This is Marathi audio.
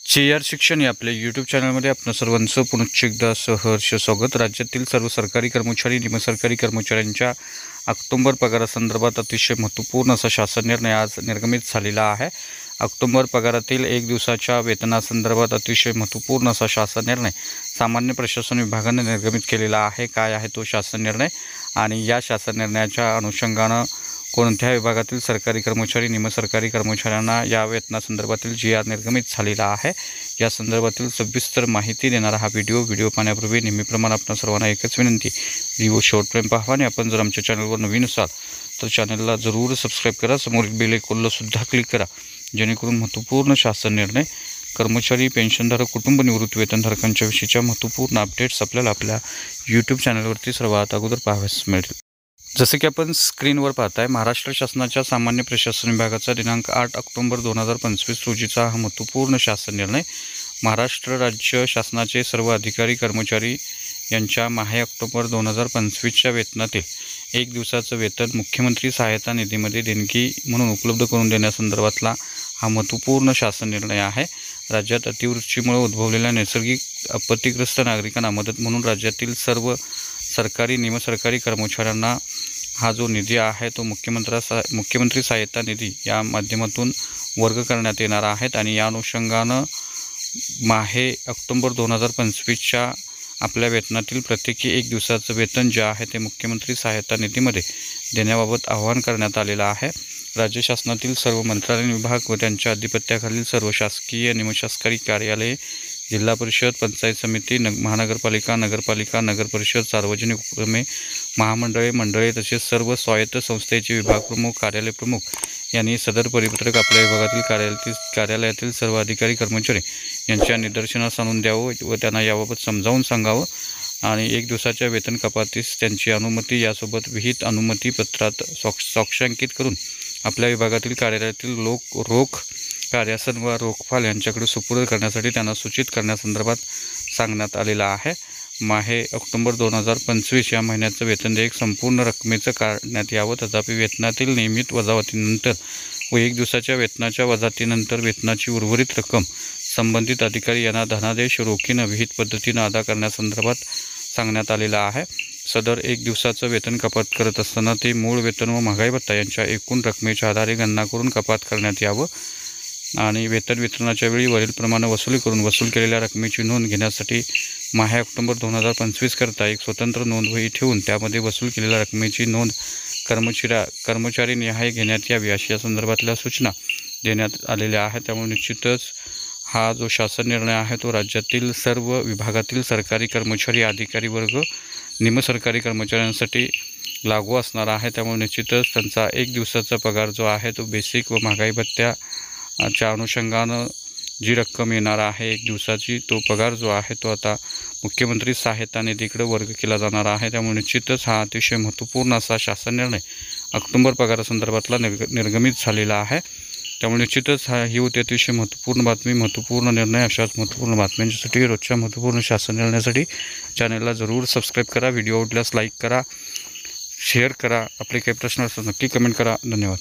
CR शिक्षण या आपल्या यूट्यूब चॅनलमध्ये आपणा सर्वांचं पुनश्च एकदा सहर्ष स्वागत। राज्यातील सर्व सरकारी कर्मचारी निमसरकारी कर्मचाऱ्यांच्या ऑक्टोबर पगारासंदर्भात अतिशय महत्त्वपूर्ण असा शासन निर्णय आज निर्गमित झालेला आहे। ऑक्टोबर पगारातील 1 दिवसाच्या वेतनासंदर्भात अतिशय महत्त्वपूर्ण असा शासन निर्णय सामान्य प्रशासन विभागाने निर्गमित केलेला आहे। काय आहे तो शासन निर्णय आणि या शासन निर्णयाच्या अनुषंगाने कोणत्या विभागातील सरकारी कर्मचारी निमसरकारी कर्मचाऱ्यांना या वेतनासंदर्भातील GR निर्गमित झालेला आहे या संदर्भातील सविस्तर माहिती देणारा हा व्हिडिओ पाहण्यापूर्वी नेहमीप्रमाणे आपणा सर्वांना एकच विनंती, व्हिडिओ शेवटपर्यंत पाहावा आणि आपण जर आमच्या चॅनलवर नवीन असाल तर चॅनलला जरूर सबस्क्राइब करा, समोरील बेल आयकॉनला सुद्धा क्लिक करा जेणेकरून महत्त्वपूर्ण शासन निर्णय कर्मचारी पेन्शनधारक कुटुंब निवृत्ती वेतनधारकांच्या विषयीच्या महत्त्वपूर्ण अपडेट्स आपल्याला आपल्या यूट्यूब चॅनलवरती सर्वात अगोदर पाहावयास मिळतील। जसे की आपण स्क्रीनवर पाहताय, महाराष्ट्र शासनाच्या सामान्य प्रशासन विभागाचा दिनांक 8 ऑक्टोबर 2025 रोजीचा हा महत्त्वपूर्ण शासन निर्णय महाराष्ट्र राज्य शासनाचे सर्व अधिकारी कर्मचारी यांच्या माहे ऑक्टोबर 2025च्या वेतनातील 1 दिवसाचं वेतन मुख्यमंत्री सहायता निधीमध्ये देणगी म्हणून उपलब्ध करून देण्यासंदर्भातला हा महत्त्वपूर्ण शासन निर्णय आहे। राज्यात अतिवृष्टीमुळे उद्भवलेल्या नैसर्गिक आपत्तीग्रस्त नागरिकांना मदत म्हणून राज्यातील सर्व सरकारी निमसरकारी कर्मचाऱ्यांना हा जो निधी आहे तो मुख्यमंत्री सहायता निधी या माध्यमातून वर्ग करण्यात येणार आहेत आणि या अनुषंगाने माहे ऑक्टोबर 2025च्या आपल्या वेतनातील प्रत्येकी 1 दिवसाचं वेतन जे आहे ते मुख्यमंत्री सहायता निधीमध्ये देण्याबाबत आवाहन करण्यात आलेलं आहे। राज्य शासनातील सर्व मंत्रालय विभाग व त्यांच्या अधिपत्याखालील सर्व शासकीय निमशासकीय कार्यालये, जिल्हा परिषद, पंचायत समिती, महानगरपालिका, नगरपालिका, नगरपरिषद, सार्वजनिक उपक्रमे, महामंडळे, मंडळे तसेच सर्व स्वायत्त संस्थेचे विभाग प्रमुख, कार्यालय प्रमुख यांनी सदर परिपत्रक आपल्या विभागातील कार्यालयातील सर्व अधिकारी कर्मचारी यांच्या निदर्शनास आणून द्यावं व त्यांना याबाबत समजावून सांगावं आणि 1 दिवसाच्या वेतन कपातीस त्यांची अनुमती यासोबत विहित अनुमती पत्रात स्वाक्षांकित करून आपल्या विभागातील कार्यालयातील रोख कार्यासन व रोखपाल यांच्याकडे सुपूर्द करण्यासाठी त्यांना सूचित करण्यासंदर्भात सांगण्यात आलेलं आहे। माहे ऑक्टोबर 2025 या महिन्याचं वेतन देयक संपूर्ण रकमेचं काढण्यात यावं, तथापि वेतनातील नियमित वजावटीनंतर व 1 दिवसाच्या वेतनाच्या वजावटीनंतर वेतनाची उर्वरित रक्कम संबंधित अधिकारी यांना धनादेश रोखीनं विहित पद्धतीनं अदा करण्यासंदर्भात सांगण्यात आलेलं आहे। सदर 1 दिवसाचं वेतन कपात करत असताना ते मूळ वेतन व महागाई भत्ता यांच्या एकूण रकमेच्या आधारे गणना करून कपात करण्यात यावं आणि वेतन वितरणाच्या वेळी वरीलप्रमाणे वसूल केलेल्या रकमेची नोंद घेण्यासाठी माहे ऑक्टोबर 2025 करता एक स्वतंत्र नोंदवही ठेवून त्यामध्ये वसूल केलेल्या रकमेची नोंद कर्मचारी निहाय घेण्यात यावी अशी या संदर्भातल्या सूचना देण्यात आलेल्या आहेत। त्यामुळे निश्चितच हा जो शासन निर्णय आहे तो राज्यातील सर्व विभागातील सरकारी कर्मचारी, अधिकारी वर्ग, निमसरकारी कर्मचाऱ्यांसाठी लागू असणार आहे। त्यामुळे निश्चितच त्यांचा 1 दिवसाचा पगार जो आहे तो बेसिक व महागाई भत्त्याच्या अनुषंगानं जी रक्कम येणार आहे 1 दिवसाची, तो पगार जो आहे तो आता मुख्यमंत्री सहायता निधीकडे वर्ग केला जाणार आहे। त्यामुळे निश्चितच हा अतिशय महत्त्वपूर्ण असा शासन निर्णय ऑक्टोबर पगारासंदर्भातला निर्गमित झालेला आहे। त्यामुळे निश्चितच ही होती अतिशय महत्त्वपूर्ण बातमी, महत्त्वपूर्ण निर्णय। अशाच महत्त्वपूर्ण बातम्यांसाठी रोजच्या महत्त्वपूर्ण शासन निर्णयासाठी चॅनलला जरूर सबस्क्राइब करा, व्हिडिओ आवडल्यास लाईक करा, शेअर करा, आपले काही प्रश्न असतील नक्की कमेंट करा। धन्यवाद।